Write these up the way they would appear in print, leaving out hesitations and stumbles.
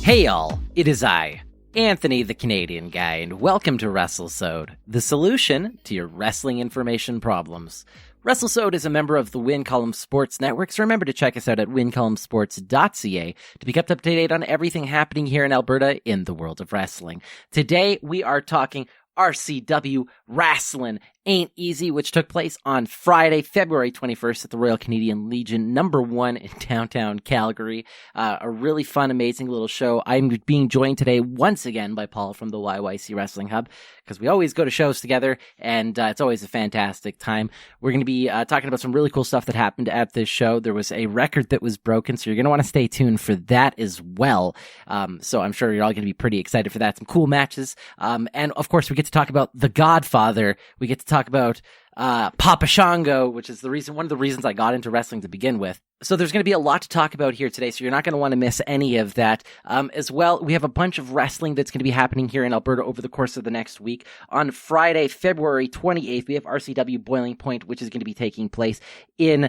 Hey y'all, it is I, Anthony the Canadian Guy, and welcome to Wrestlesode, the solution to your wrestling information problems. Wrestlesode is a member of the Win Column Sports Network, so remember to check us out at wincolumnsports.ca to be kept up to date on everything happening here in Alberta in the world of wrestling. Today, we are talking RCW Wrasslin Ain't Easy, which took place on Friday, February 21st at the Royal Canadian Legion, number 1 in downtown Calgary. A really fun, amazing little show. I'm being joined today once again by Paul from the YYC Wrestling Hub, because we always go to shows together, and it's always a fantastic time. We're going to be talking about some really cool stuff that happened at this show. There was a record that was broken, so you're going to want to stay tuned for that as well. So I'm sure you're all going to be pretty excited for that. Some cool matches. And of course, we get to talk about The Godfather. We get to talk about Papa Shango, which is one of the reasons I got into wrestling to begin with. So there's going to be a lot to talk about here today, so you're not going to want to miss any of that. As well, we have a bunch of wrestling that's going to be happening here in Alberta over the course of the next week. On Friday, February 28th, we have RCW Boiling Point, which is going to be taking place in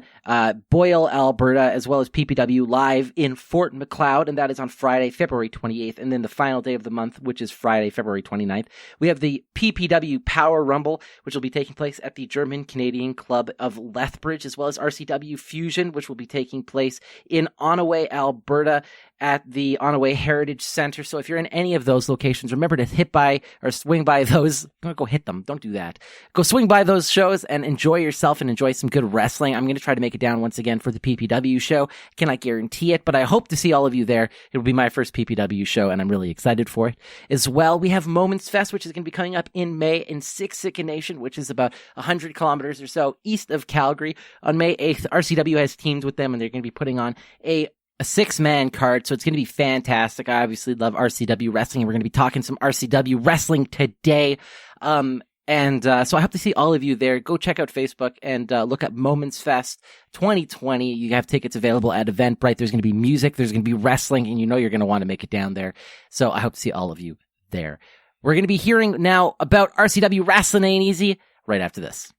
Boyle, Alberta, as well as PPW Live in Fort Macleod, and that is on Friday, February 28th. And then the final day of the month, which is Friday, February 29th, we have the PPW Power Rumble, which will be taking place at the German-Canadian Club of Lethbridge, as well as RCW Fusion, which will be taking place in Onaway, Alberta, at the Onaway Heritage Center. So if you're in any of those locations, remember to hit by or swing by those. Don't go hit them. Don't do that. Go swing by those shows and enjoy yourself and enjoy some good wrestling. I'm going to try to make it down once again for the PPW show. Cannot guarantee it, but I hope to see all of you there. It will be my first PPW show, and I'm really excited for it. As well, we have Moments Fest, which is going to be coming up in May in Siksika Nation, which is about 100 kilometers or so east of Calgary. On May 8th, RCW has teamed with them, and they're going to be putting on a 6-man card, so it's going to be fantastic. I obviously love RCW wrestling, and we're going to be talking some RCW wrestling today. So I hope to see all of you there. Go check out Facebook and look up Moments Fest 2020. You have tickets available at Eventbrite. There's going to be music, there's going to be wrestling, and you know you're going to want to make it down there. So I hope to see all of you there. We're going to be hearing now about RCW Wrasslin Ain't Easy right after this.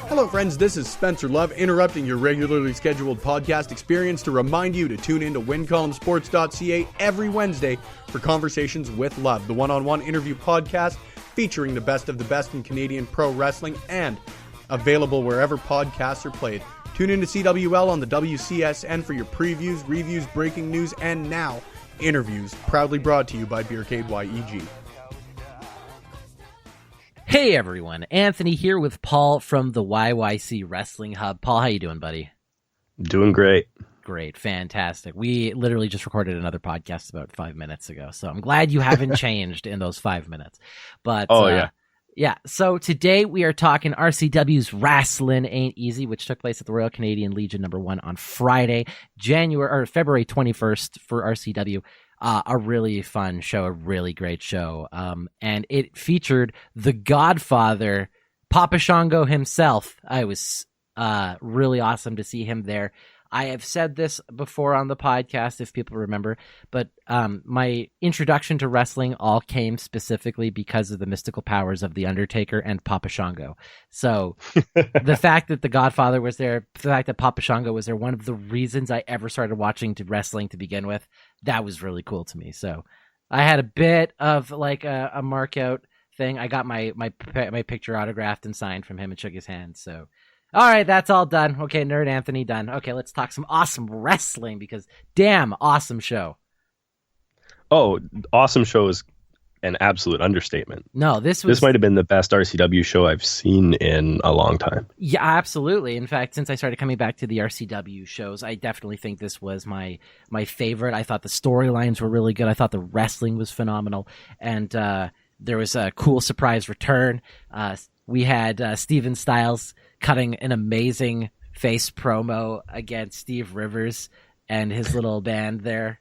Hello friends, this is Spencer Love interrupting your regularly scheduled podcast experience to remind you to tune in to wincolumnsports.ca every Wednesday for Conversations with Love, the one-on-one interview podcast featuring the best of the best in Canadian pro wrestling and available wherever podcasts are played. Tune in to CWL on the WCSN for your previews, reviews, breaking news, and now interviews, proudly brought to you by Beercade YEG. Hey everyone, Anthony here with Paul from the YYC Wrestling Hub. Paul, how you doing, buddy? Doing great. Great, fantastic. We literally just recorded another podcast about 5 minutes ago, so I'm glad you haven't changed in those 5 minutes. But yeah. So today we are talking RCW's Wrasslin Ain't Easy, which took place at the Royal Canadian Legion number 1 on Friday, February 21st for RCW. A really fun show, a really great show. And it featured the Godfather, Papa Shango himself. It was really awesome to see him there. I have said this before on the podcast, if people remember, but my introduction to wrestling all came specifically because of the mystical powers of The Undertaker and Papa Shango. So the fact that the Godfather was there, the fact that Papa Shango was there, one of the reasons I ever started watching wrestling to begin with, that was really cool to me. So I had a bit of like a mark out thing. I got my picture autographed and signed from him and shook his hand. So all right, that's all done. Okay, Nerd Anthony done. Okay, let's talk some awesome wrestling because damn, awesome show. Oh, awesome show is an absolute understatement. No, this might have been the best RCW show I've seen in a long time. Yeah, absolutely. In fact, since I started coming back to the RCW shows, I definitely think this was my favorite. I thought the storylines were really good. I thought the wrestling was phenomenal. And there was a cool surprise return. We had Steven Styles cutting an amazing face promo against Steve Rivers and his little band there.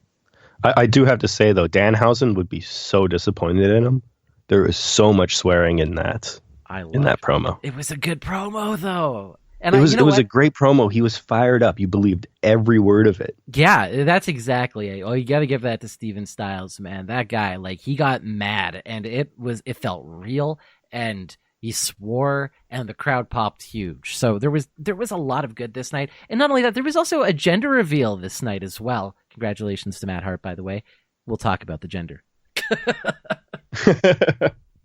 I do have to say, though, Danhausen would be so disappointed in him. There is so much swearing in that promo. It was a good promo, though. And it was a great promo. He was fired up. You believed every word of it. Yeah, that's exactly it. Oh, you got to give that to Steven Styles, man. That guy, like, he got mad, and it felt real. And He swore, and the crowd popped huge. So there was a lot of good this night. And not only that, there was also a gender reveal this night as well. Congratulations to Matt Hart, by the way. We'll talk about the gender.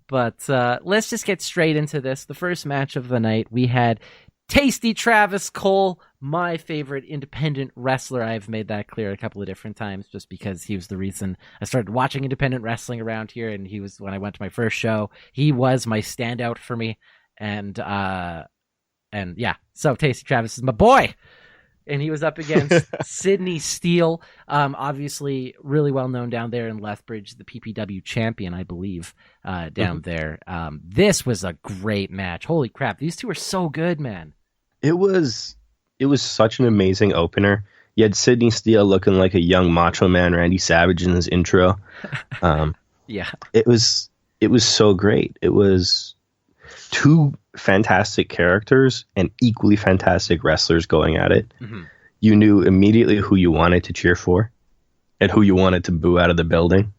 But let's just get straight into this. The first match of the night, we had Tasty Travis Cole, my favorite independent wrestler. I've made that clear a couple of different times just because he was the reason I started watching independent wrestling around here, and he was, when I went to my first show, he was my standout for me. And yeah, so Tasty Travis is my boy. And he was up against Sydney Steele, obviously really well known down there in Lethbridge, the PPW champion, I believe, down there. This was a great match. Holy crap, these two are so good, man. It was such an amazing opener. You had Sydney Steele looking like a young Macho Man Randy Savage in his intro. Yeah, it was so great. It was two fantastic characters and equally fantastic wrestlers going at it. Mm-hmm. You knew immediately who you wanted to cheer for and who you wanted to boo out of the building.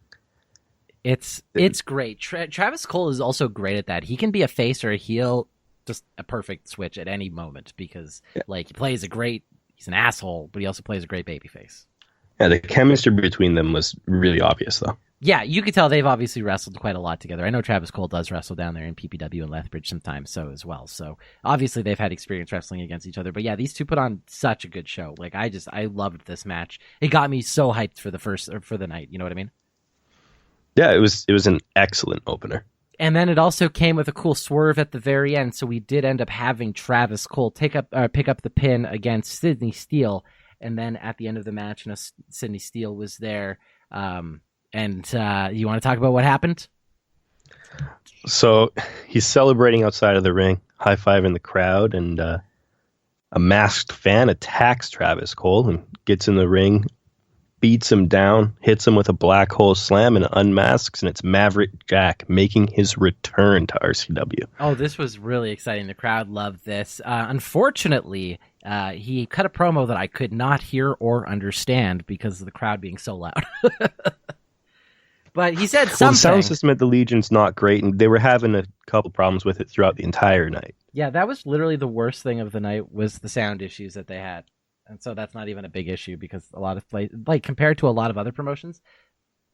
It's great. Travis Cole is also great at that. He can be a face or a heel, just a perfect switch at any moment because like he plays he's an asshole, but he also plays a great babyface. Yeah, the chemistry between them was really obvious though. Yeah, you could tell they've obviously wrestled quite a lot together. I know Travis Cole does wrestle down there in PPW and Lethbridge sometimes, so as well. So obviously they've had experience wrestling against each other. But yeah, these two put on such a good show. Like I loved this match. It got me so hyped for the night. You know what I mean? Yeah, it was an excellent opener. And then it also came with a cool swerve at the very end. So we did end up having Travis Cole pick up the pin against Sydney Steele, and then at the end of the match, Sydney Steele was there. And you want to talk about what happened? So he's celebrating outside of the ring, high-fiving the crowd, and a masked fan attacks Travis Cole and gets in the ring, beats him down, hits him with a black hole slam, and unmasks, and it's Maverick Jack making his return to RCW. Oh, this was really exciting. The crowd loved this. Unfortunately, he cut a promo that I could not hear or understand because of the crowd being so loud. But he said something. Well, the sound system at the Legion's not great, and they were having a couple problems with it throughout the entire night. Yeah, that was literally the worst thing of the night was the sound issues that they had. And so that's not even a big issue because a lot of places, like compared to a lot of other promotions,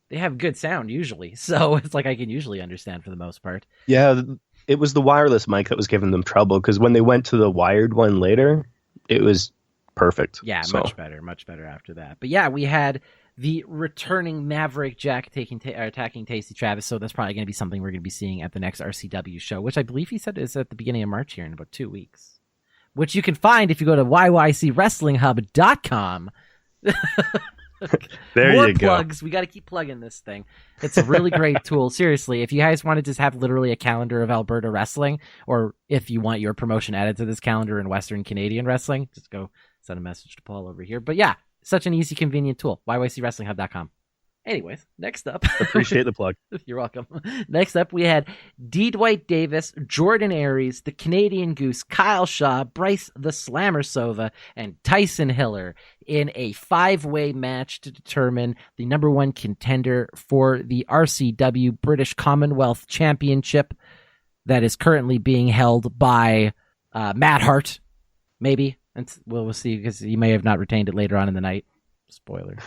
they have good sound usually. So it's like I can usually understand for the most part. Yeah, it was the wireless mic that was giving them trouble because when they went to the wired one later, it was perfect. Yeah, so. much better after that. But yeah, we had the returning Maverick Jack attacking Tasty Travis, so that's probably going to be something we're going to be seeing at the next RCW show, which I believe he said is at the beginning of March here in about 2 weeks, which you can find if you go to yycwrestlinghub.com. There More you plugs. go. We got to keep plugging this thing. It's a really great tool. Seriously, if you guys want to just have literally a calendar of Alberta wrestling, or if you want your promotion added to this calendar in Western Canadian wrestling, just go send a message to Paul over here. But yeah, such an easy, convenient tool. yycwrestlinghub.com. Anyways, next up. Appreciate the plug. You're welcome. Next up, we had D. Dwight Davis, Jordan Aries, the Canadian Goose, Kyle Shaw, Bryce the Slammer Sova, and Tyson Hiller in a 5-way match to determine the number one contender for the RCW British Commonwealth Championship that is currently being held by Matt Hart, maybe. And we'll see because he may have not retained it later on in the night. Spoilers.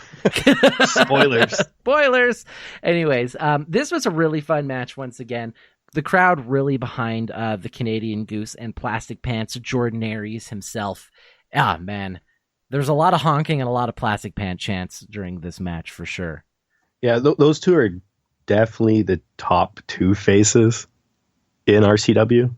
Spoilers. Anyways, this was a really fun match once again. The crowd really behind the Canadian Goose and Plastic Pants, Jordan Aries himself. Ah, man. There's a lot of honking and a lot of Plastic Pants chants during this match for sure. Yeah, those two are definitely the top two faces in RCW.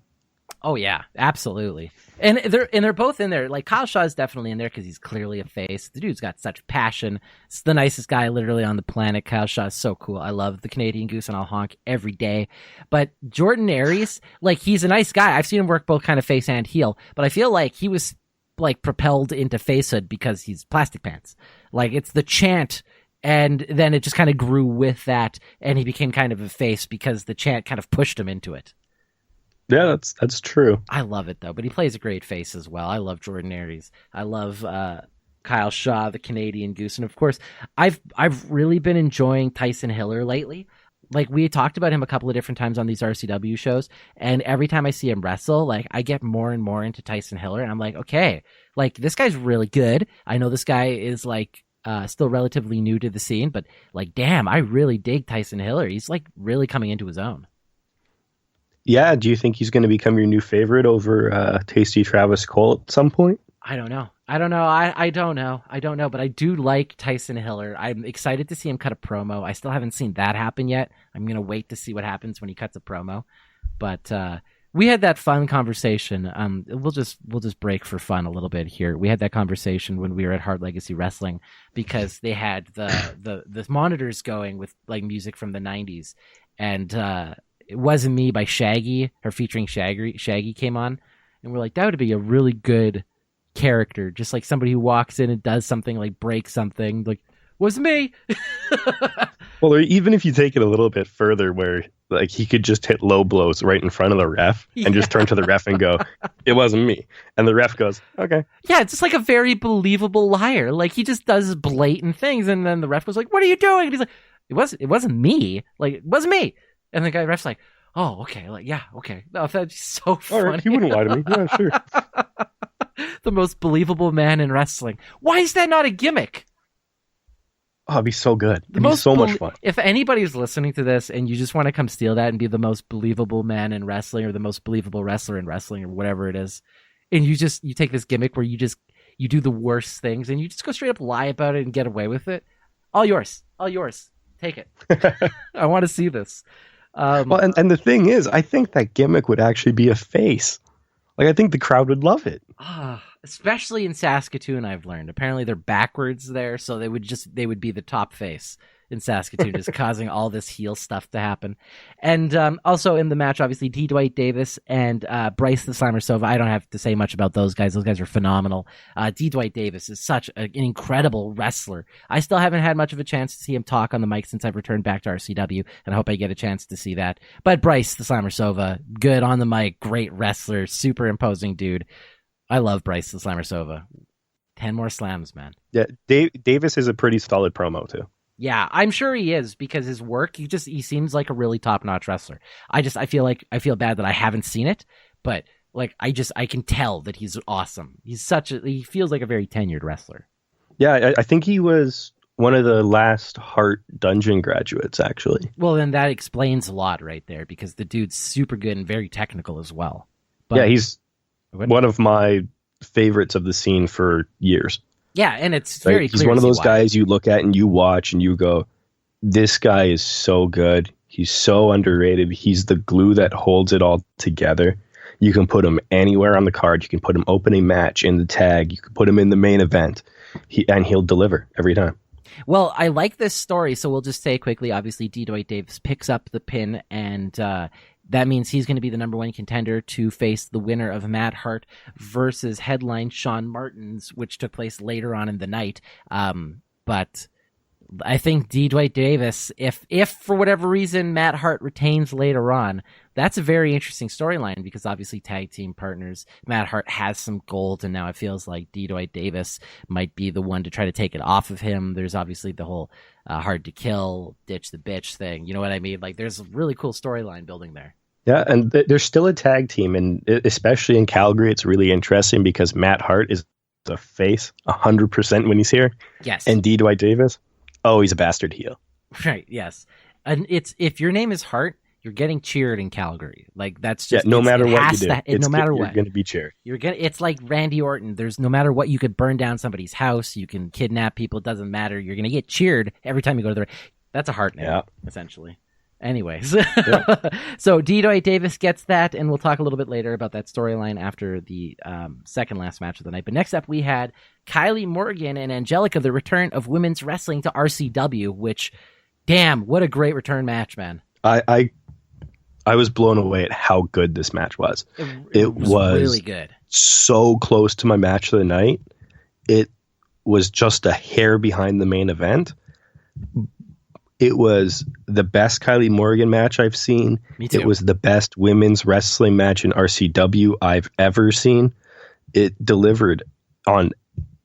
Oh yeah, absolutely. And they're both in there. Like Kyle Shaw is definitely in there because he's clearly a face. The dude's got such passion. It's the nicest guy literally on the planet. Kyle Shaw is so cool. I love the Canadian Goose and I'll honk every day. But Jordan Aries, like he's a nice guy. I've seen him work both kind of face and heel, but I feel like he was like propelled into facehood because he's Plastic Pants. Like it's the chant. And then it just kind of grew with that. And he became kind of a face because the chant kind of pushed him into it. Yeah, that's true. I love it though, but he plays a great face as well. I love Jordan Aries. I love Kyle Shaw, the Canadian Goose, and of course, I've really been enjoying Tyson Hiller lately. like we talked about him a couple of different times on these RCW shows, and every time I see him wrestle, like I get more and more into Tyson Hiller, and I'm like, okay, like this guy's really good. I know this guy is like still relatively new to the scene, but like, damn, I really dig Tyson Hiller. He's like really coming into his own. Yeah, do you think he's going to become your new favorite over Tasty Travis Cole at some point? I don't know. I don't know, but I do like Tyson Hiller. I'm excited to see him cut a promo. I still haven't seen that happen yet. I'm going to wait to see what happens when he cuts a promo. But we had that fun conversation. We'll just break for fun a little bit here. We had that conversation when we were at Hard Legacy Wrestling because they had the monitors going with like music from the 90s, and It Wasn't Me by Shaggy, or featuring Shaggy came on, and we're like, that would be a really good character, just like somebody who walks in and does something, like breaks something, like, wasn't me. Well, or even if you take it a little bit further, where like he could just hit low blows right in front of the ref and just turn to the ref and go, it wasn't me. And the ref goes, okay. Yeah, it's just like a very believable liar. Like he just does blatant things, and then the ref goes like, what are you doing? And he's like, it wasn't me. Like, it wasn't me. And the ref's like, oh, okay. Like, yeah, okay. No, that'd be so funny. All right, he wouldn't lie to me. Yeah, sure. The most believable man in wrestling. Why is that not a gimmick? Oh, it'd be so good. It'd be so much fun. If anybody's listening to this and you just want to come steal that and be the most believable man in wrestling, or the most believable wrestler in wrestling, or whatever it is, and you take this gimmick where you do the worst things and you just go straight up lie about it and get away with it, all yours. Take it. I want to see this. Well, and the thing is, I think that gimmick would actually be a face. Like, I think the crowd would love it. Especially in Saskatoon, I've learned. Apparently they're backwards there, so they would be the top face in Saskatoon, just causing all this heel stuff to happen. And also in the match, obviously, D. Dwight Davis and Bryce the Slammer Sova. I don't have to say much about those guys. Those guys are phenomenal. D. Dwight Davis is such an incredible wrestler. I still haven't had much of a chance to see him talk on the mic since I've returned back to RCW, and I hope I get a chance to see that. But Bryce the Slammer Sova, good on the mic, great wrestler, super imposing dude. I love Bryce the Slammer Sova. 10 more slams, man. Yeah, Davis is a pretty solid promo, too. Yeah, I'm sure he is, because his work, he seems like a really top-notch wrestler. I feel bad that I haven't seen it, but like I can tell that he's awesome. He feels like a very tenured wrestler. Yeah, I think he was one of the last Hart Dungeon graduates, actually. Well, then that explains a lot right there, because the dude's super good and very technical as well. But, yeah, he's one of my favorites of the scene for years. Yeah, and it's very clear. He's one of those guys you look at and you watch and you go, this guy is so good. He's so underrated. He's the glue that holds it all together. You can put him anywhere on the card. You can put him opening match, in the tag. You can put him in the main event. He'll deliver every time. Well, I like this story, so we'll just say quickly, obviously, D. Dwight Davis picks up the pin, and that means he's going to be the number one contender to face the winner of Matt Hart versus headline Shawn Martins, which took place later on in the night. But I think D. Dwight Davis, if for whatever reason Matt Hart retains later on, that's a very interesting storyline, because obviously tag team partners, Matt Hart has some gold, and now it feels like D. Dwight Davis might be the one to try to take it off of him. There's obviously the whole hard to kill, ditch the bitch thing. You know what I mean? Like, there's a really cool storyline building there. Yeah, and there's still a tag team, and especially in Calgary, it's really interesting because Matt Hart is the face 100% when he's here. Yes. And D. Dwight Davis, he's a bastard heel. Right, yes. And if your name is Hart, you're getting cheered in Calgary. Like, that's just... Yeah, no matter what you do. No matter what. You're going to be cheered. It's like Randy Orton. There's no matter what, you could burn down somebody's house, you can kidnap people, it doesn't matter. You're going to get cheered every time you go to the... That's a Hart name, essentially. Anyways, So D. Dwight Davis gets that, and we'll talk a little bit later about that storyline after the second last match of the night. But next up, we had Kylie Morgan and Angelica, the return of women's wrestling to RCW, which, damn, what a great return match, man. I was blown away at how good this match was. It was really good. So close to my match of the night. It was just a hair behind the main event. It was the best Kylie Morgan match I've seen. Me too. It was the best women's wrestling match in RCW I've ever seen. It delivered on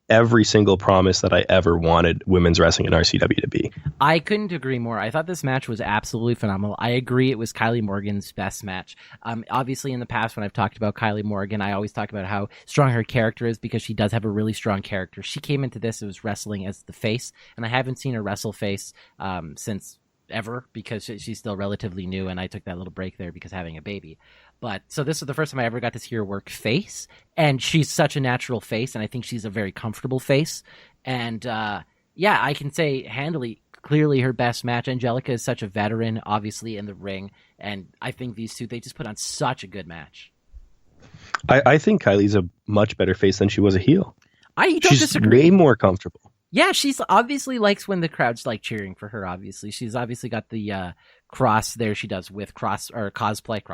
every single promise that I ever wanted women's wrestling in RCW to be. I couldn't agree more. I thought this match was absolutely phenomenal. I agree it was Kylie Morgan's best match. Obviously, in the past, when I've talked about Kylie Morgan, I always talk about how strong her character is because she does have a really strong character. She came into this, it was wrestling as the face, and I haven't seen her wrestle face since ever because she's still relatively new, and I took that little break there because having a baby. But so this was the first time I ever got to see her work face, and she's such a natural face, and I think she's a very comfortable face. And yeah, I can say handily, clearly her best match. Angelica is such a veteran, obviously, in the ring, and I think these two, they just put on such a good match. I think Kylie's a much better face than she was a heel. I don't She's disagree. way more comfortable. Yeah, she's obviously likes when the crowd's like cheering for her. Obviously, she's obviously got the cross there. She does with cosplaying.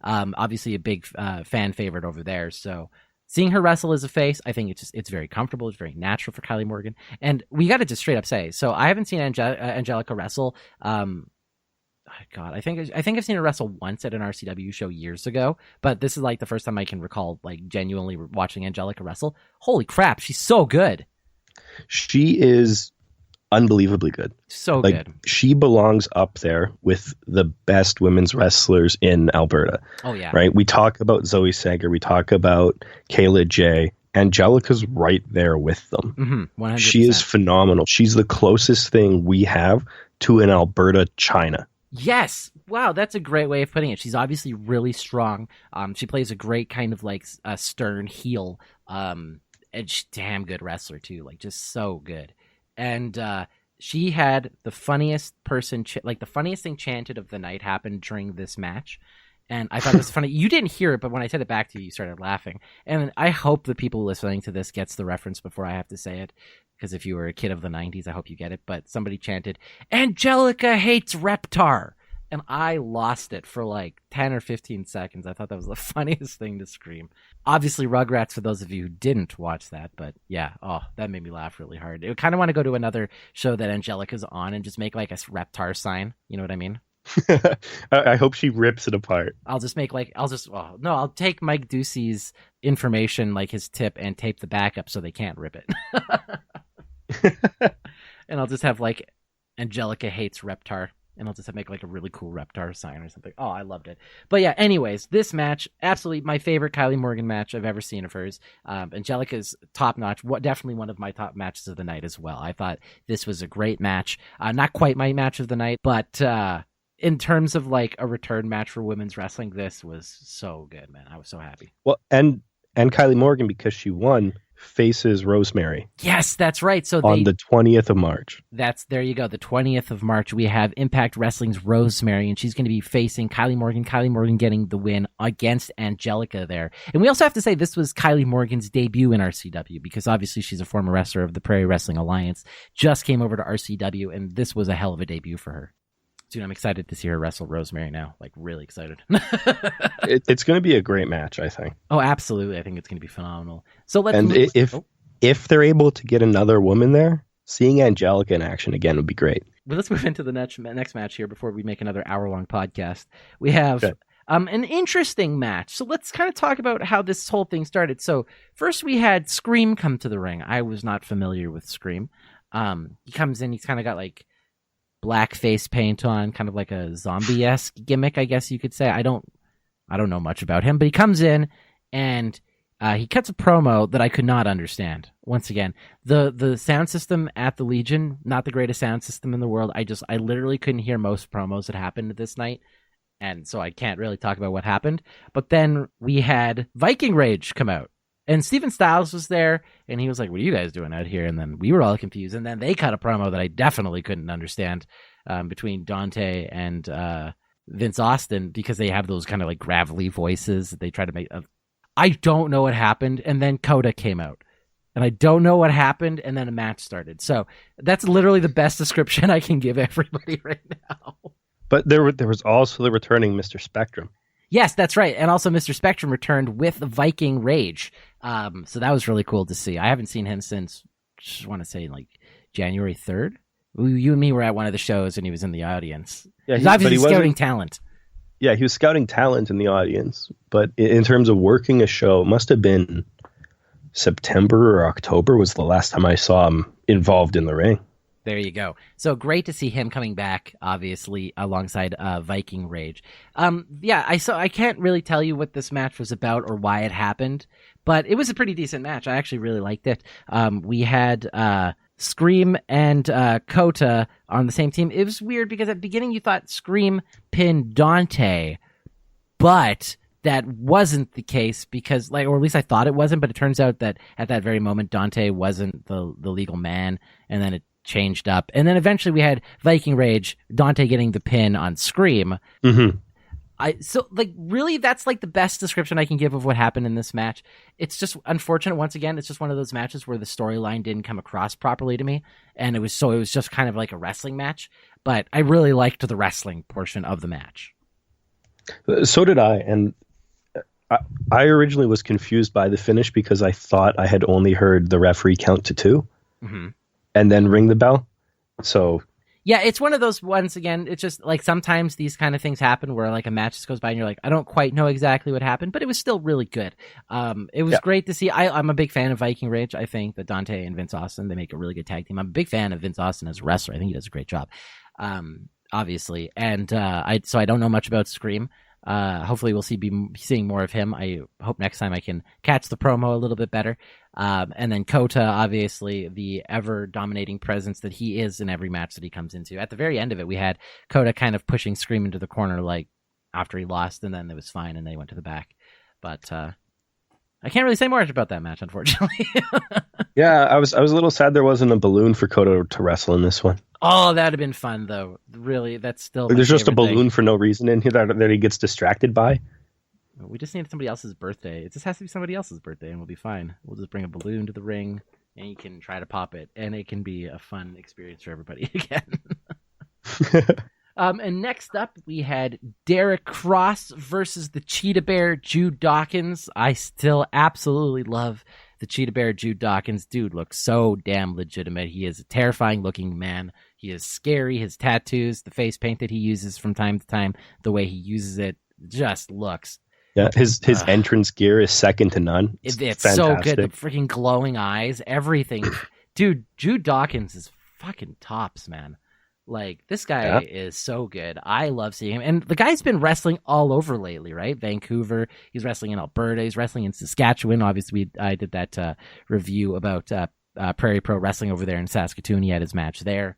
Obviously, a big fan favorite over there. So seeing her wrestle as a face, I think it's very comfortable. It's very natural for Kylie Morgan. And we got to just straight up say, so I haven't seen Angelica wrestle. God, I think I've seen her wrestle once at an RCW show years ago, but this is like the first time I can recall like genuinely watching Angelica wrestle. Holy crap, she's so good. She is unbelievably good. So good. She belongs up there with the best women's wrestlers in Alberta. Oh, yeah. Right? We talk about Zoe Sager. We talk about Kayla J. Angelica's right there with them. 100%. She is phenomenal. She's the closest thing we have to an Alberta China. Yes. Wow, that's a great way of putting it. She's obviously really strong. She plays a great kind of like a stern heel. And she's a damn good wrestler too, like just so good. And she had the funniest the funniest thing chanted of the night happened during this match. And I thought it was funny. You didn't hear it, but when I said it back to you, you started laughing. And I hope the people listening to this gets the reference before I have to say it. Because if you were a kid of the 90s, I hope you get it. But somebody chanted, "Angelica hates Reptar." And I lost it for like 10 or 15 seconds. I thought that was the funniest thing to scream. Obviously, Rugrats, for those of you who didn't watch that. But yeah, that made me laugh really hard. I kind of want to go to another show that Angelica's on and just make like a Reptar sign. You know what I mean? I hope she rips it apart. I'll take Mike Ducey's information, like his tip, and tape the back up so they can't rip it. And I'll just have like Angelica hates Reptar. And I'll just make like a really cool Reptar sign or something. Oh, I loved it. But yeah, anyways, this match, absolutely my favorite Kylie Morgan match I've ever seen of hers. Angelica's top notch. Definitely one of my top matches of the night as well. I thought this was a great match. Not quite my match of the night, but in terms of like a return match for women's wrestling, this was so good, man. I was so happy. Well, and Kylie Morgan, because she won, faces Rosemary. Yes, that's right. So on the 20th of March. There you go. The 20th of March, we have Impact Wrestling's Rosemary, and she's going to be facing Kylie Morgan. Kylie Morgan getting the win against Angelica there. And we also have to say this was Kylie Morgan's debut in RCW because obviously she's a former wrestler of the Prairie Wrestling Alliance, just came over to RCW, and this was a hell of a debut for her. Dude, I'm excited to see her wrestle Rosemary now. Like, really excited. It's going to be a great match, I think. Oh, absolutely. I think it's going to be phenomenal. So let's if they're able to get another woman there, seeing Angelica in action again would be great. Well, let's move into the next match here before we make another hour-long podcast. We have an interesting match. So let's kind of talk about how this whole thing started. So first we had Scream come to the ring. I was not familiar with Scream. He comes in, he's kind of got like black face paint on, kind of like a zombie-esque gimmick, I guess you could say. I don't know much about him, but he comes in and he cuts a promo that I could not understand. Once again, the sound system at the Legion, not the greatest sound system in the world. I literally couldn't hear most promos that happened this night, and so I can't really talk about what happened. But then we had Viking Rage come out. And Steven Styles was there, and he was like, "What are you guys doing out here?" And then we were all confused. And then they cut a promo that I definitely couldn't understand between Dante and Vince Austin because they have those kind of like gravelly voices that they try to make. I don't know what happened. And then Coda came out. And I don't know what happened, and then a match started. So that's literally the best description I can give everybody right now. But there was also the returning Mr. Spectrum. Yes, that's right. And also Mr. Spectrum returned with Viking Rage. So that was really cool to see. I haven't seen him since, I want to say, like January 3rd. You and me were at one of the shows, and he was in the audience. Yeah, he's obviously scouting talent. Yeah, he was scouting talent in the audience. But in terms of working a show, it must have been September or October was the last time I saw him involved in the ring. There you go. So great to see him coming back, obviously, alongside Viking Rage. I can't really tell you what this match was about or why it happened, but it was a pretty decent match. I actually really liked it. We had Scream and Kota on the same team. It was weird because at the beginning you thought Scream pinned Dante, but that wasn't the case because, or at least I thought it wasn't, but it turns out that at that very moment Dante wasn't the legal man, and then it changed up. And then eventually we had Viking Rage, Dante getting the pin on Scream. Mm-hmm. Really, that's like the best description I can give of what happened in this match. It's just unfortunate. Once again, it's just one of those matches where the storyline didn't come across properly to me. And it was just kind of like a wrestling match, but I really liked the wrestling portion of the match. So did I. And I originally was confused by the finish because I thought I had only heard the referee count to 2 and then ring the bell. So yeah, it's one of those ones, again, it's just like sometimes these kind of things happen where like a match just goes by and you're like, I don't quite know exactly what happened, but it was still really good. It was great to see. I'm a big fan of Viking Rage. I think that Dante and Vince Austin, they make a really good tag team. I'm a big fan of Vince Austin as a wrestler. I think he does a great job, obviously. And I don't know much about Scream. Hopefully we'll be seeing more of him. I hope next time I can catch the promo a little bit better. And then Kota, obviously the ever dominating presence that he is in every match that he comes into. At the very end of it, we had Kota kind of pushing Scream into the corner, like after he lost, and then it was fine and they went to the back. But, I can't really say more about that match, unfortunately. yeah, I was a little sad there wasn't a balloon for Kota to wrestle in this one. Oh, that'd have been fun, though. Really, that's still there's just a balloon for no reason in here that he gets distracted by. We just need somebody else's birthday. It just has to be somebody else's birthday, and we'll be fine. We'll just bring a balloon to the ring, and you can try to pop it, and it can be a fun experience for everybody again. And next up, we had Derek Cross versus the Cheetah Bear, Jude Dawkins. I still absolutely love the Cheetah Bear, Jude Dawkins. Dude looks so damn legitimate. He is a terrifying looking man. He is scary. His tattoos, the face paint that he uses from time to time, the way he uses it just looks. Yeah, his entrance gear is second to none. It's so good. The freaking glowing eyes, everything. Dude, Jude Dawkins is fucking tops, man. Like, this guy is so good. I love seeing him. And the guy's been wrestling all over lately, right? Vancouver. He's wrestling in Alberta. He's wrestling in Saskatchewan. Obviously, I did that review about Prairie Pro Wrestling over there in Saskatoon. He had his match there.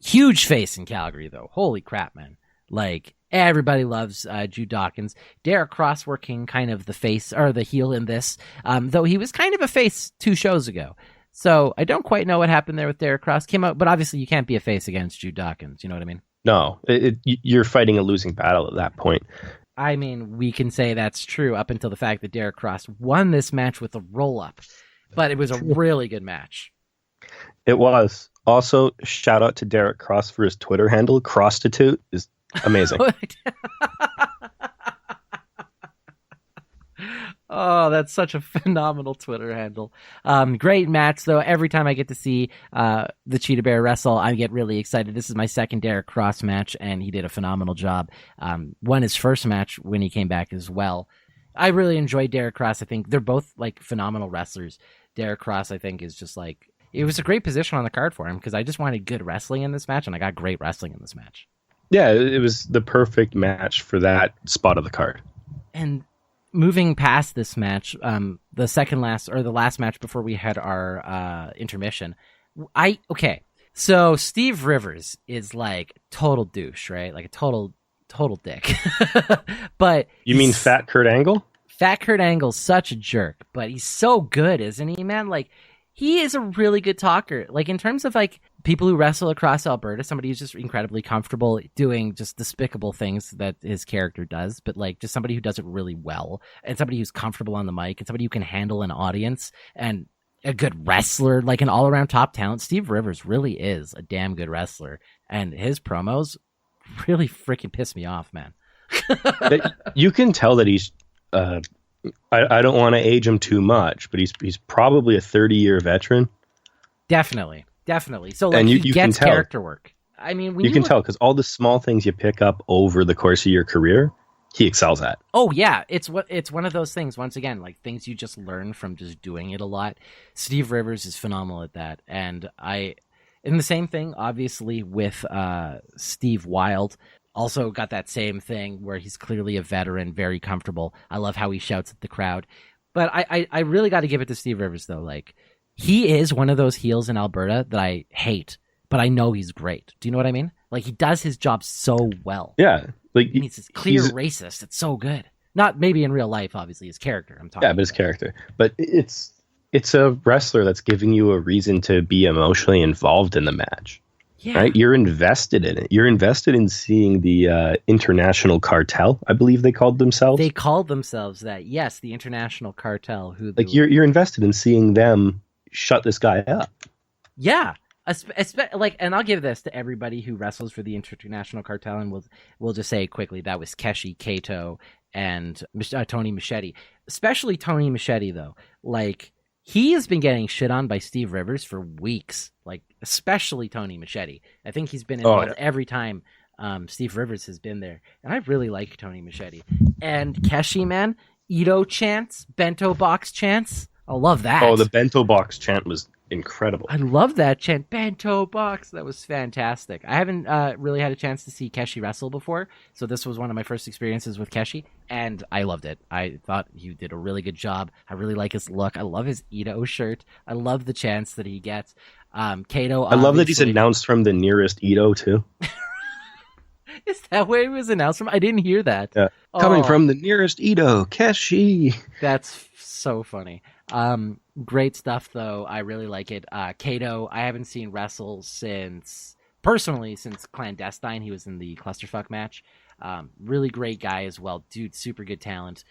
Huge face in Calgary, though. Holy crap, man. Like, everybody loves Jude Dawkins. Derek Cross working kind of the face or the heel in this, though he was kind of a face 2 shows ago. So I don't quite know what happened there with Derek Cross. Came out, but obviously you can't be a face against Jude Dawkins. You know what I mean? No, you're fighting a losing battle at that point. I mean, we can say that's true up until the fact that Derek Cross won this match with a roll-up. But it was a really good match. It was. Also, shout out to Derek Cross for his Twitter handle. Crosstitute is amazing. Oh, that's such a phenomenal Twitter handle. Great match, though. Every time I get to see the Cheetah Bear wrestle, I get really excited. This is my second Derek Cross match, and he did a phenomenal job. Won his first match when he came back as well. I really enjoyed Derek Cross. I think they're both like phenomenal wrestlers. Derek Cross, I think, is just like, it was a great position on the card for him because I just wanted good wrestling in this match, and I got great wrestling in this match. Yeah, it was the perfect match for that spot of the card. And moving past this match, the last match before we had our intermission, so Steve Rivers is like total douche, right? Like a total dick. But you mean Fat Kurt Angle? Fat Kurt Angle's such a jerk, but he's so good, isn't he, man? Like, he is a really good talker. Like, in terms of like people who wrestle across Alberta, somebody who's just incredibly comfortable doing just despicable things that his character does, but like just somebody who does it really well, and somebody who's comfortable on the mic, and somebody who can handle an audience, and a good wrestler, like an all-around top talent. Steve Rivers really is a damn good wrestler, and his promos really freaking piss me off, man. You can tell that he's I don't want to age him too much, but he's probably a 30-year veteran. Definitely. So like, and he you gets can tell. character work. I mean, you can tell because all the small things you pick up over the course of your career, he excels at. Oh yeah, it's one of those things. Once again, like things you just learn from just doing it a lot. Steve Rivers is phenomenal at that, and the same thing, obviously with Steve Wild. Also got that same thing where he's clearly a veteran, very comfortable. I love how he shouts at the crowd. But I really got to give it to Steve Rivers, though. Like, he is one of those heels in Alberta that I hate, but I know he's great. Do you know what I mean? Like, he does his job so well. Yeah. Like, he's this clear racist. It's so good. Not maybe in real life, obviously, his character. I'm talking. Yeah, but his character. But it's a wrestler that's giving you a reason to be emotionally involved in the match. Yeah. Right? You're invested in it. You're invested in seeing the International Cartel, I believe they called themselves. They called themselves that. Yes, the International Cartel. You're invested in seeing them shut this guy up. Yeah. And I'll give this to everybody who wrestles for the International Cartel, and we'll just say quickly that was Keshi, Kato, and Tony Machete. Especially Tony Machete, though. Like, he has been getting shit on by Steve Rivers for weeks, like especially Tony Machete. I think he's been involved every time Steve Rivers has been there, and I really like Tony Machete. And Keshi, man, Ito chants, bento box chants. I love that. Oh, the bento box chant was incredible. I love that chant, bento box. That was fantastic. I haven't really had a chance to see Keshi wrestle before, so this was one of my first experiences with Keshi, and I loved it. I thought he did a really good job. I really like his look. I love his Ito shirt. I love the chants that he gets. Kato, I love that he's announced from the nearest Ito too. Is that where he was announced from? I didn't hear that. Yeah. Coming from the nearest Ito, Keshi. That's so funny. Great stuff, though. I really like it. Kato, I haven't seen wrestle since Clandestine. He was in the Clusterfuck match. Really great guy as well. Dude, super good talent.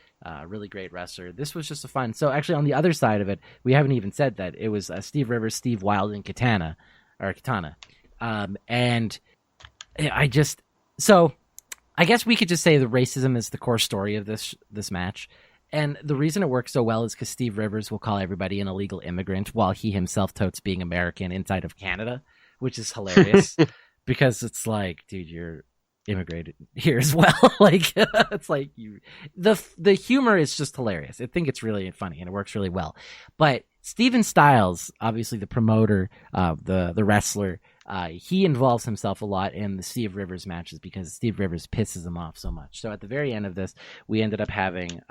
Really great wrestler. This was just a fun. So actually on the other side of it, we haven't even said that it was Steve Rivers, Steve Wild, and Katana. And I guess we could just say the racism is the core story of this match. And the reason it works so well is because Steve Rivers will call everybody an illegal immigrant while he himself totes being American inside of Canada, which is hilarious because it's like, dude, you're immigrated here as well. Like, it's like the humor is just hilarious. I think it's really funny and it works really well. But Steven Styles, obviously the promoter, the wrestler, he involves himself a lot in the Steve Rivers matches because Steve Rivers pisses him off so much. So at the very end of this, we ended up having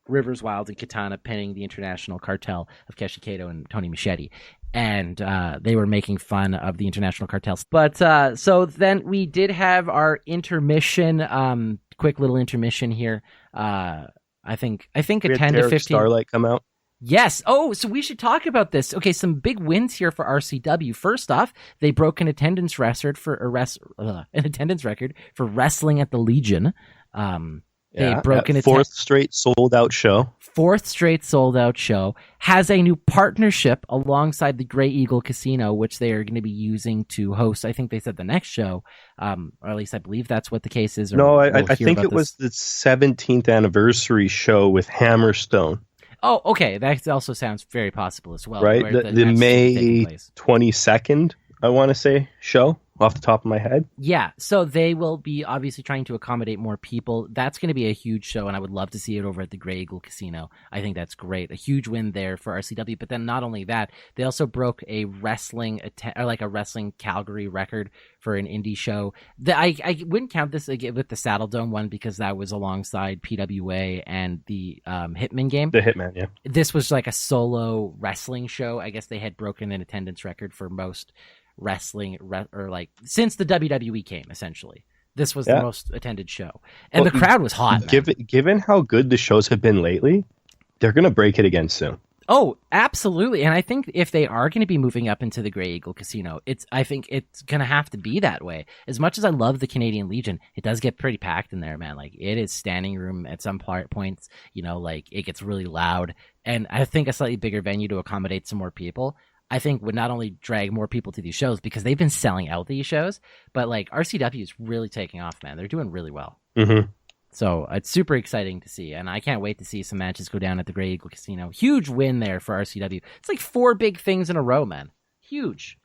Rivers, Wild, and Katana pinning the International Cartel of Keshi Kato and Tony Machete. And they were making fun of the International Cartels. But so then we did have our intermission, quick little intermission here. I think a 10 to 15. Starlight come out. Yes. Oh, so we should talk about this. Okay, some big wins here for RCW. First off, they broke an attendance record for wrestling at the Legion. They broke an fourth straight sold out show. Has a new partnership alongside the Grey Eagle Casino, which they are going to be using to host. I think they said the next show, or at least I believe that's what the case is. No, I think it was the 17th anniversary show with Hammerstone. Oh, okay. That also sounds very possible as well. Right? The May 22nd, I want to say, show off the top of my head. Yeah. So they will be obviously trying to accommodate more people. That's going to be a huge show, and I would love to see it over at the Grey Eagle Casino. I think that's great. A huge win there for RCW. But then not only that, they also broke a wrestling Calgary record for an indie show. I wouldn't count this with the Saddle Dome one because that was alongside PWA and the Hitman game. The Hitman, yeah. This was like a solo wrestling show. I guess they had broken an attendance record for most wrestling since the WWE came, essentially. This was the most attended show. And the crowd was hot. Given how good the shows have been lately, they're going to break it again soon. Oh, absolutely. And I think if they are going to be moving up into the Grey Eagle Casino, I think it's going to have to be that way. As much as I love the Canadian Legion, it does get pretty packed in there, man. Like, it is standing room at some points, like it gets really loud. And I think a slightly bigger venue to accommodate some more people, I think would not only drag more people to these shows because they've been selling out these shows, but like RCW is really taking off, man. They're doing really well. Mm-hmm. So it's super exciting to see, and I can't wait to see some matches go down at the Grey Eagle Casino. Huge win there for RCW. It's like 4 big things in a row, man. Huge.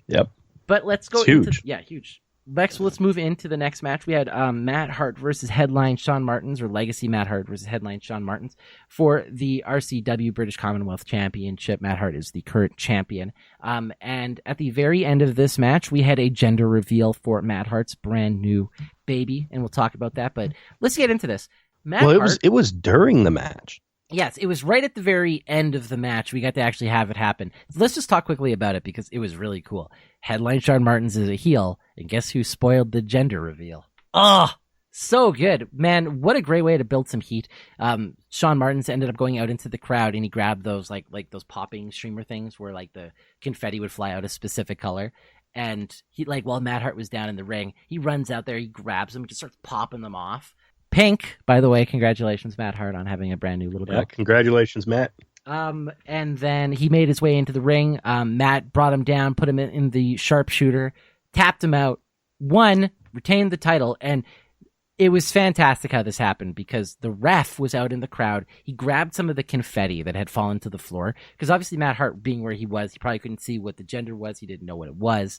Yep. But let's go huge. Huge. Lex, let's move into the next match. We had Matt Hart versus headline Shawn Martins, or Legacy Matt Hart versus headline Shawn Martins for the RCW British Commonwealth Championship. Matt Hart is the current champion. And at the very end of this match, we had a gender reveal for Matt Hart's brand new baby, and we'll talk about that. But let's get into this. It was during the match. Yes, it was right at the very end of the match. We got to actually have it happen. So let's just talk quickly about it because it was really cool. Headline Shawn Martins is a heel, and guess who spoiled the gender reveal? Oh, so good. Man, what a great way to build some heat. Shawn Martins ended up going out into the crowd, and he grabbed those like those popping streamer things where like the confetti would fly out a specific color. And he while Matt Hart was down in the ring, he runs out there, he grabs them, just starts popping them off. Pink, by the way, congratulations, Matt Hart, on having a brand new little girl. Yeah, congratulations, Matt. And then he made his way into the ring. Matt brought him down, put him in the sharpshooter, tapped him out, won, retained the title, and it was fantastic how this happened because the ref was out in the crowd. He grabbed some of the confetti that had fallen to the floor because obviously Matt Hart, being where he was, he probably couldn't see what the gender was. He didn't know what it was.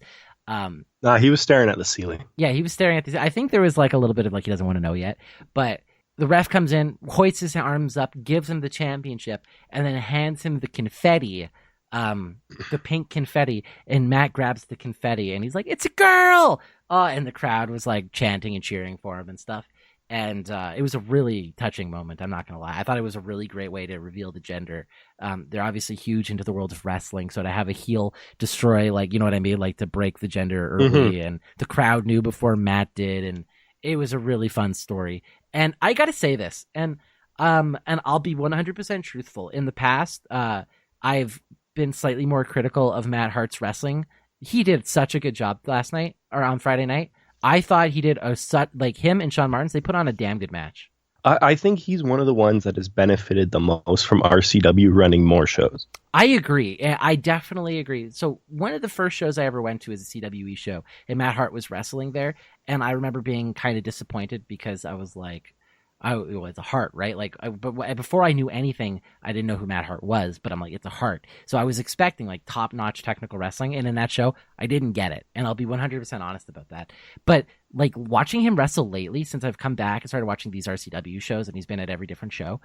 He was staring at the ceiling. Yeah, he was staring at the. I think there was like a little bit of like he doesn't want to know yet, but the ref comes in, hoists his arms up, gives him the championship, and then hands him the confetti, the pink confetti, and Matt grabs the confetti and he's like, "It's a girl!" And the crowd was like chanting and cheering for him and stuff. And it was a really touching moment. I'm not going to lie. I thought it was a really great way to reveal the gender. They're obviously huge into the world of wrestling. So to have a heel destroy, like, you know what I mean? Like to break the gender early and the crowd knew before Matt did. And it was a really fun story. And I got to say this, and I'll be 100% truthful. In the past, I've been slightly more critical of Matt Hart's wrestling. He did such a good job last night or on Friday night. I thought he did him and Shawn Martins, they put on a damn good match. I think he's one of the ones that has benefited the most from RCW running more shows. I agree. I definitely agree. So one of the first shows I ever went to is a CWE show, and Matt Hart was wrestling there. And I remember being kind of disappointed because I was like, it's a Hart, right? But before I knew anything, I didn't know who Matt Hart was, but I'm like, it's a Hart. So I was expecting like top-notch technical wrestling, and in that show, I didn't get it. And I'll be 100% honest about that. But like watching him wrestle lately, since I've come back and started watching these RCW shows, and he's been at every different show,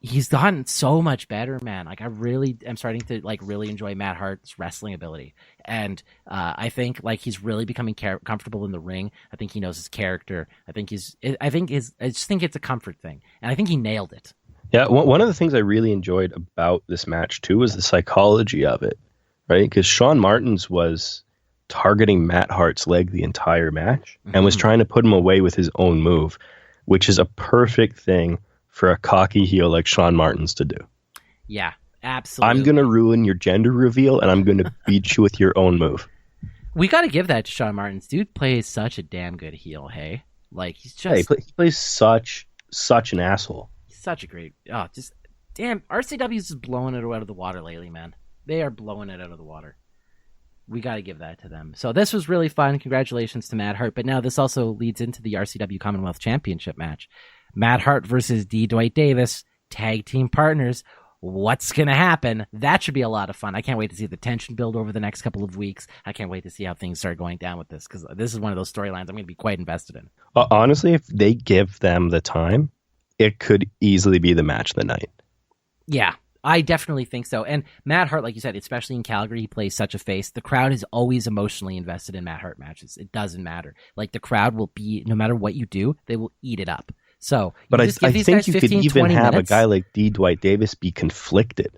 he's gotten so much better, man. Like I really am starting to like really enjoy Matt Hart's wrestling ability, and I think like he's really becoming comfortable in the ring. I think he knows his character. I just think it's a comfort thing, and I think he nailed it. Yeah, one of the things I really enjoyed about this match too was the psychology of it, right? Because Shawn Martins was targeting Matt Hart's leg the entire match and was trying to put him away with his own move, which is a perfect thing for a cocky heel like Shawn Martins to do. Yeah, absolutely. I'm going to ruin your gender reveal, and I'm going to beat you with your own move. We got to give that to Shawn Martins. Dude plays such a damn good heel, hey? Like, he's just... He plays such an asshole. He's such a great... Oh, just... Damn, RCW's just blowing it out of the water lately, man. They are blowing it out of the water. We got to give that to them. So this was really fun. Congratulations to Matt Hart. But now this also leads into the RCW Commonwealth Championship match. Matt Hart versus D. Dwight Davis, tag team partners. What's going to happen? That should be a lot of fun. I can't wait to see the tension build over the next couple of weeks. I can't wait to see how things start going down with this, because this is one of those storylines I'm going to be quite invested in. Honestly, if they give them the time, it could easily be the match of the night. Yeah, I definitely think so. And Matt Hart, like you said, especially in Calgary, he plays such a face. The crowd is always emotionally invested in Matt Hart matches. It doesn't matter. Like the crowd will be, no matter what you do, they will eat it up. So, but I think you could even have a guy like D. Dwight Davis be conflicted,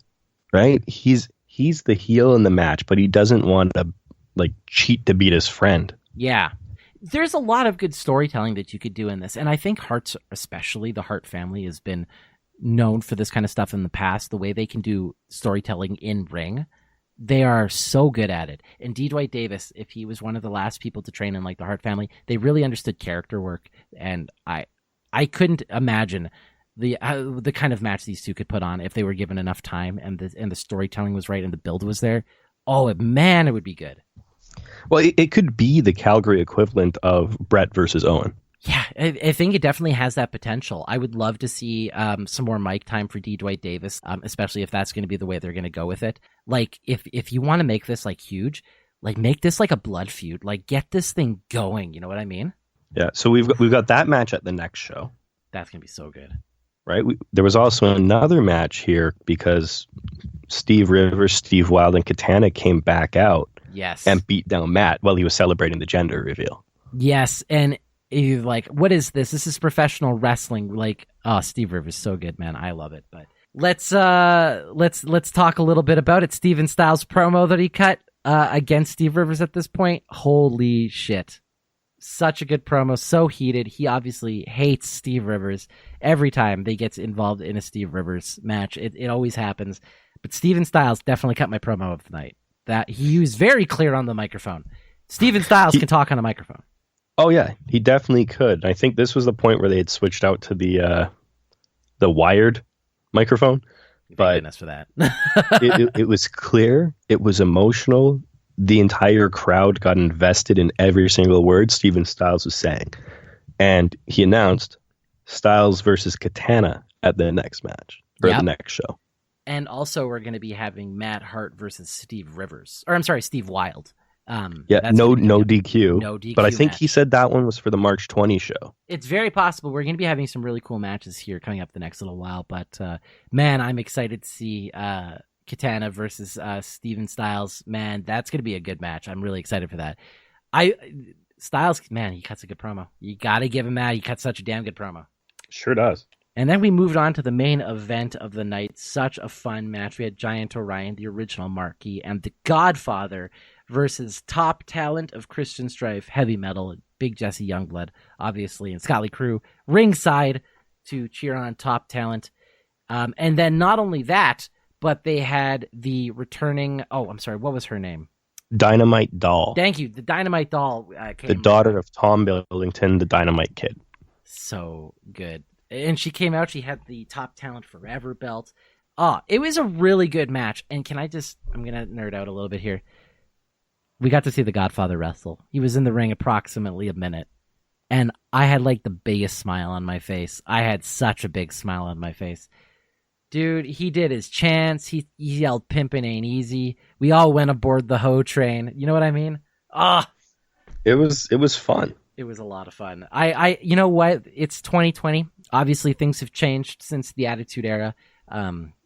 right? He's the heel in the match, but he doesn't want to like cheat to beat his friend. Yeah. There's a lot of good storytelling that you could do in this. And I think Hart's, especially the Hart family, has been known for this kind of stuff in the past. The way they can do storytelling in ring, they are so good at it. And D. Dwight Davis, if he was one of the last people to train in like the Hart family, they really understood character work. And I couldn't imagine the kind of match these two could put on if they were given enough time and the storytelling was right and the build was there. Oh man, it would be good. Well, it could be the Calgary equivalent of Brett versus Owen. Yeah, I think it definitely has that potential. I would love to see some more mic time for D. Dwight Davis, especially if that's going to be the way they're going to go with it. Like, if you want to make this like huge, Like, make this like a blood feud. Like, get this thing going. You know what I mean? Yeah. So we've got that match at the next show. That's gonna be so good. Right. There was also another match here because Steve Rivers, Steve Wild, and Katana came back out. Yes. And beat down Matt while he was celebrating the gender reveal. Yes, and you're like, what is this? This is professional wrestling. Like, oh, Steve Rivers, so good, man. I love it. But let's talk a little bit about it. Steven Styles promo that he cut against Steve Rivers at this point. Holy shit. Such a good promo, so heated. He obviously hates Steve Rivers every time they get involved in a Steve Rivers match. It always happens. But Steven Styles definitely cut my promo of the night. That he was very clear on the microphone. Steven Styles can talk on a microphone. Oh yeah, he definitely could. I think this was the point where they had switched out to the wired microphone. Thank but goodness for that. it was clear. It was emotional. The entire crowd got invested in every single word Steven Styles was saying. And he announced Styles versus Katana at the next match, or the next show. And also we're going to be having Matt Hart versus Steve Rivers. Or I'm sorry, Steve Wild. No DQ. No DQ. But I think match. he said that one was for the March 20 show. It's very possible. We're going to be having some really cool matches here coming up the next little while. But, man, I'm excited to see Katana versus Steven Styles. Man, that's going to be a good match. I'm really excited for that. Styles, man, he cuts a good promo. You got to give him that. He cuts such a damn good promo. Sure does. And then we moved on to the main event of the night. Such a fun match. We had Giant Orion, the original Marquis, and the Godfather versus top talent of Christian Strife, Heavy Metal, Big Jesse Youngblood, obviously, and Scotty Crew ringside to cheer on top talent. And then not only that, but they had the returning... Oh, I'm sorry. What was her name? Dynamite Doll. Thank you. The Dynamite Doll came. The daughter of Tom Billington, the Dynamite Kid. So good. And she came out. She had the Top Talent Forever belt. It was a really good match. And I'm going to nerd out a little bit here. We got to see the Godfather wrestle. He was in the ring approximately a minute. And I had like the biggest smile on my face. I had such a big smile on my face. Dude, he did his chants. He yelled, "Pimpin' ain't easy." We all went aboard the hoe train. You know what I mean? It was fun. It was a lot of fun. You know what? It's 2020. Obviously, things have changed since the Attitude Era.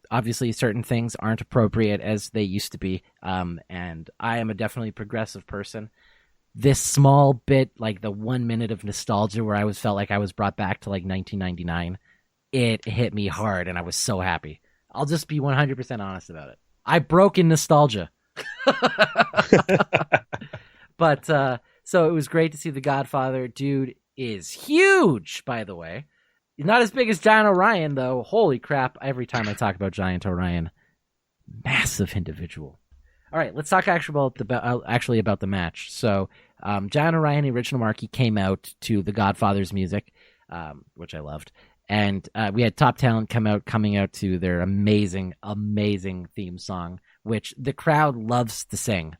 Obviously, certain things aren't appropriate as they used to be. And I am a definitely progressive person. This small bit, like the 1 minute of nostalgia where I felt like I was brought back to like 1999, it hit me hard, and I was so happy. I'll just be 100% honest about it. I broke in nostalgia. But so it was great to see the Godfather. Dude is huge, by the way. He's not as big as Giant Orion, though. Holy crap. Every time I talk about Giant Orion, massive individual. All right, let's talk actually about the match. So Giant Orion, the original Marquis, came out to the Godfather's music, which I loved. And we had Top Talent coming out to their amazing, amazing theme song, which the crowd loves to sing.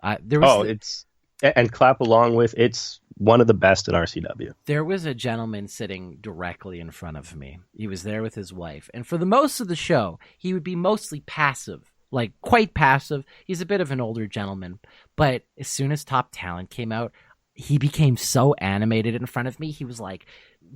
And clap along with. It's one of the best in RCW. There was a gentleman sitting directly in front of me. He was there with his wife. And for the most of the show, he would be mostly passive, like quite passive. He's a bit of an older gentleman. But as soon as Top Talent came out, he became so animated in front of me. He was like,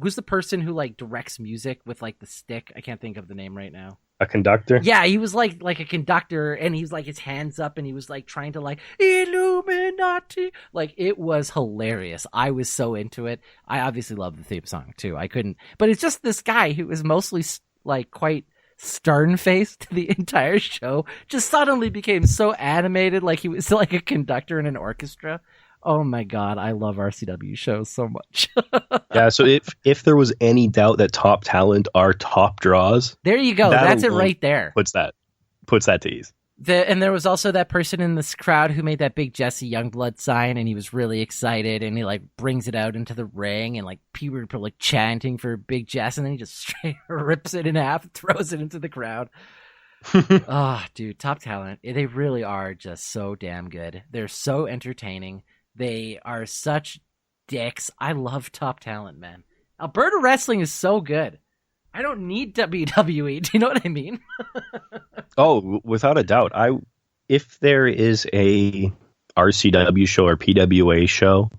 who's the person who like directs music with like the stick? I can't think of the name right now. A conductor? Yeah, he was like a conductor, and he was like his hands up, and he was like trying to like Illuminati. Like, it was hilarious. I was so into it. I obviously love the theme song too. I couldn't, but it's just this guy who was mostly like quite stern-faced the entire show just suddenly became so animated, like he was like a conductor in an orchestra. Oh my God, I love RCW shows so much. Yeah, so if there was any doubt that Top Talent are top draws, there you go. That's it right there. Puts that to ease. And there was also that person in this crowd who made that big Jesse Youngblood sign, and he was really excited, and he like brings it out into the ring, and like people were like chanting for Big Jess, and then he just straight rips it in half, and throws it into the crowd. Oh, dude, Top Talent. They really are just so damn good. They're so entertaining. They are such dicks. I love Top Talent, man. Alberta wrestling is so good. I don't need WWE. Do you know what I mean? Oh, without a doubt. If there is a RCW show or PWA show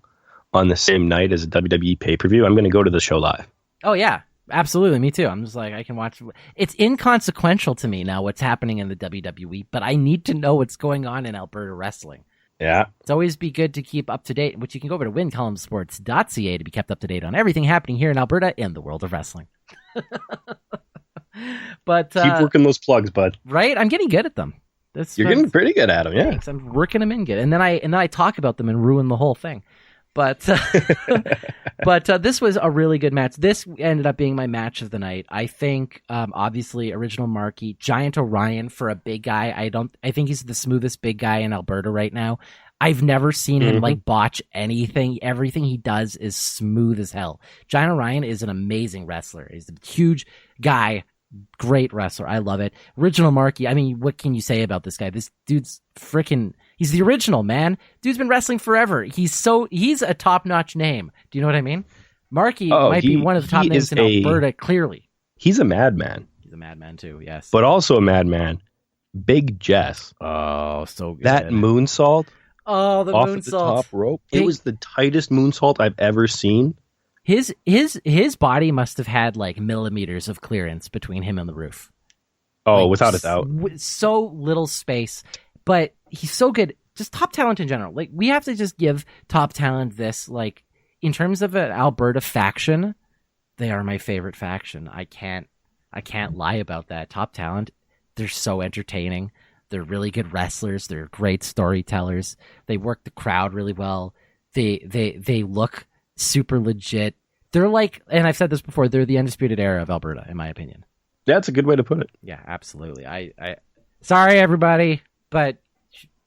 on the same night as a WWE pay-per-view, I'm going to go to the show live. Oh, yeah. Absolutely. Me too. I'm just like, I can watch. It's inconsequential to me now what's happening in the WWE, but I need to know what's going on in Alberta wrestling. Yeah. It's always be good to keep up to date, which you can go over to wincolumnsports.ca to be kept up to date on everything happening here in Alberta in the world of wrestling. But keep working those plugs, bud. Right? I'm getting good at them. You're getting pretty good at them, yeah. Thanks. I'm working them in good. And then I talk about them and ruin the whole thing. But this was a really good match. This ended up being my match of the night. I think obviously Original Marquee, Giant Orion for a big guy. I think he's the smoothest big guy in Alberta right now. I've never seen him like botch anything. Everything he does is smooth as hell. Giant Orion is an amazing wrestler. He's a huge guy, great wrestler. I love it. Original Marquee. I mean, what can you say about this guy? This dude's freaking. He's the original, man. Dude's been wrestling forever. He's a top-notch name. Do you know what I mean? Marquee might be one of the top names in Alberta, clearly. He's a madman. He's a madman, too, yes. But also a madman. Big Jess. Oh, so good. That moonsault. Oh, the off moonsault. Of the top rope. It was the tightest moonsault I've ever seen. His body must have had like millimeters of clearance between him and the roof. Oh, like, without a doubt. So little space. But he's so good. Just top talent in general. Like, we have to just give top talent this. Like, in terms of an Alberta faction, they are my favorite faction. I can't lie about that. Top talent, they're so entertaining. They're really good wrestlers. They're great storytellers. They work the crowd really well. They look super legit. They're like, and I've said this before, they're the undisputed era of Alberta, in my opinion. That's a good way to put it. Yeah, absolutely. I sorry everybody, but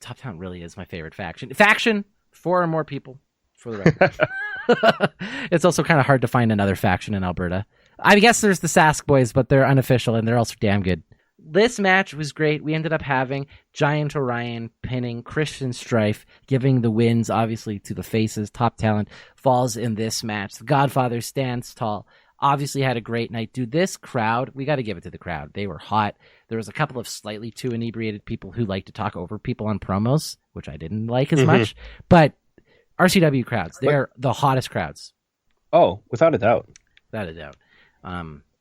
Top Talent really is my favorite faction. Faction, 4 or more people, for the record. It's also kind of hard to find another faction in Alberta. I guess there's the Sask Boys, but they're unofficial and they're also damn good. This match was great. We ended up having Giant Orion pinning Christian Strife, giving the wins, obviously, to the faces. Top Talent falls in this match. The Godfather stands tall. Obviously had a great night. Dude, this crowd, we got to give it to the crowd. They were hot. There was a couple of slightly too inebriated people who like to talk over people on promos, which I didn't like as much. But RCW crowds, they're the hottest crowds. Oh, without a doubt. Without a doubt.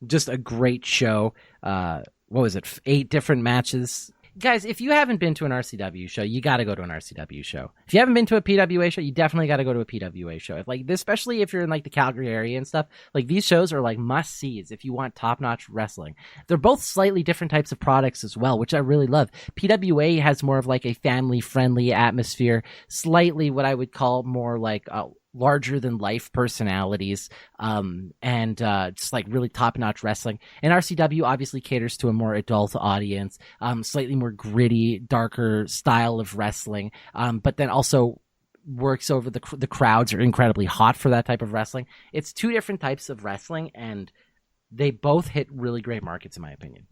Just a great show. What was it? 8 different matches. Guys, if you haven't been to an RCW show, you got to go to an RCW show. If you haven't been to a PWA show, you definitely got to go to a PWA show. Especially if you're in like the Calgary area and stuff, like these shows are like must-sees if you want top-notch wrestling. They're both slightly different types of products as well, which I really love. PWA has more of like a family-friendly atmosphere, slightly what I would call more like larger than life personalities, and just like really top-notch wrestling. And RCW obviously caters to a more adult audience, slightly more gritty, darker style of wrestling, but then also works over the crowds are incredibly hot for that type of wrestling. It's 2 different types of wrestling, and they both hit really great markets, in my opinion.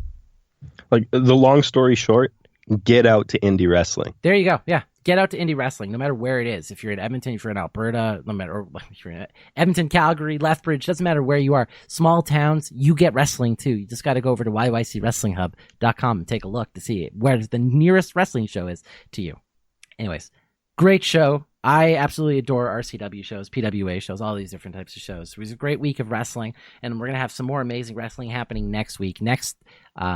Like, the long story short, get out to indie wrestling. There you go. Yeah. Get out to indie wrestling, no matter where it is. If you're in Edmonton, if you're in Alberta, no matter, or if you're in Edmonton, Calgary, Lethbridge, doesn't matter where you are. Small towns, you get wrestling too. You just got to go over to yycwrestlinghub.com and take a look to see where the nearest wrestling show is to you. Anyways, great show. I absolutely adore RCW shows, PWA shows, all these different types of shows. It was a great week of wrestling, and we're going to have some more amazing wrestling happening next week. Next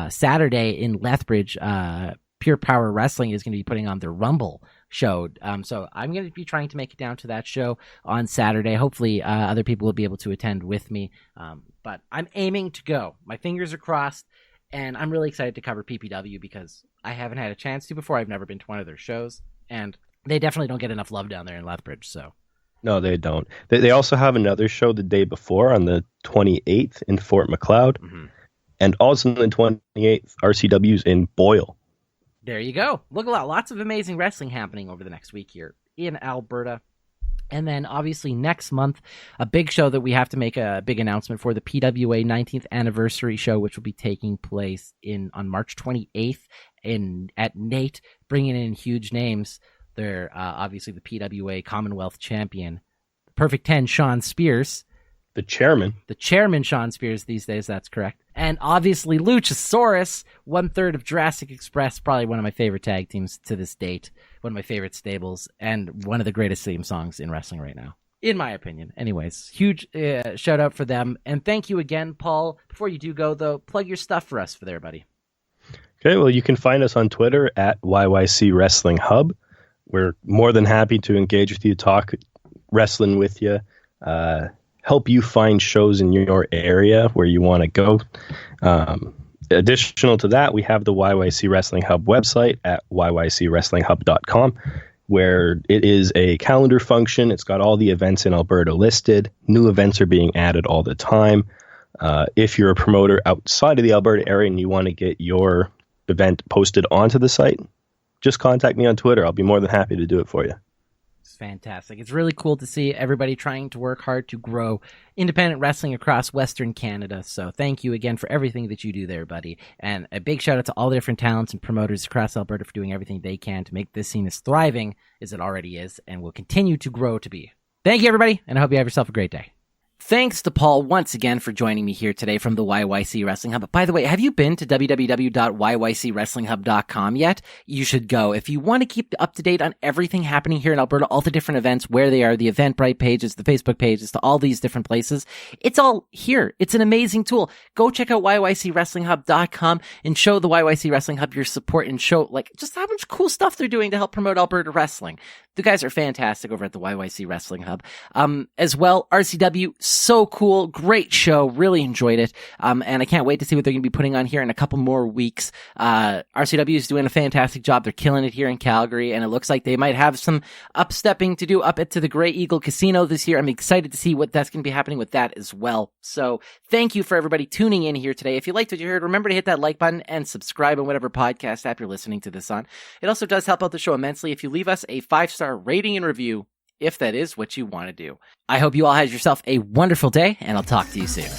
Saturday in Lethbridge, Pure Power Wrestling is going to be putting on their Rumble show. So I'm going to be trying to make it down to that show on Saturday. Hopefully other people will be able to attend with me. But I'm aiming to go. My fingers are crossed, and I'm really excited to cover PPW because I haven't had a chance to before. I've never been to one of their shows, and they definitely don't get enough love down there in Lethbridge. So no, they don't. They also have another show the day before on the 28th in Fort Macleod, and also on the 28th, RCW's in Boyle. There you go. Lots of amazing wrestling happening over the next week here in Alberta. And then obviously next month, a big show that we have to make a big announcement for, the PWA 19th anniversary show, which will be taking place on March 28th at Nate, bringing in huge names. They're obviously the PWA Commonwealth champion, Perfect 10, Sean Spears. The chairman. The chairman, Sean Spears, these days, that's correct. And obviously Luchasaurus, 1/3 of Jurassic Express, probably one of my favorite tag teams to this date, one of my favorite stables, and one of the greatest theme songs in wrestling right now, in my opinion. Anyways, huge shout out for them. And thank you again, Paul. Before you do go, though, plug your stuff for us there, buddy. Okay, well, you can find us on Twitter at YYC Wrestling Hub. We're more than happy to engage with you, talk wrestling with you, help you find shows in your area where you want to go. Additional to that, we have the YYC Wrestling Hub website at yycwrestlinghub.com, where it is a calendar function. It's got all the events in Alberta listed. New events are being added all the time. If you're a promoter outside of the Alberta area and you want to get your event posted onto the site, just contact me on Twitter. I'll be more than happy to do it for you. It's fantastic. It's really cool to see everybody trying to work hard to grow independent wrestling across Western Canada. So thank you again for everything that you do there, buddy. And a big shout out to all the different talents and promoters across Alberta for doing everything they can to make this scene as thriving as it already is and will continue to grow to be. Thank you, everybody, and I hope you have yourself a great day. Thanks to Paul once again for joining me here today from the YYC Wrestling Hub. By the way, have you been to www.yycwrestlinghub.com yet? You should go. If you want to keep up to date on everything happening here in Alberta, all the different events, where they are, the Eventbrite pages, the Facebook pages, to all these different places, it's all here. It's an amazing tool. Go check out yycwrestlinghub.com and show the YYC Wrestling Hub your support and show just how much cool stuff they're doing to help promote Alberta wrestling. The guys are fantastic over at the YYC Wrestling Hub. As well, RCW, so cool. Great show. Really enjoyed it. And I can't wait to see what they're going to be putting on here in a couple more weeks. RCW is doing a fantastic job. They're killing it here in Calgary, and it looks like they might have some upstepping to do up at the Grey Eagle Casino this year. I'm excited to see what that's going to be happening with that as well. So thank you for everybody tuning in here today. If you liked what you heard, remember to hit that like button and subscribe on whatever podcast app you're listening to this on. It also does help out the show immensely if you leave us a 5-star rating and review, if that is what you want to do. I hope you all have yourself a wonderful day, and I'll talk to you soon.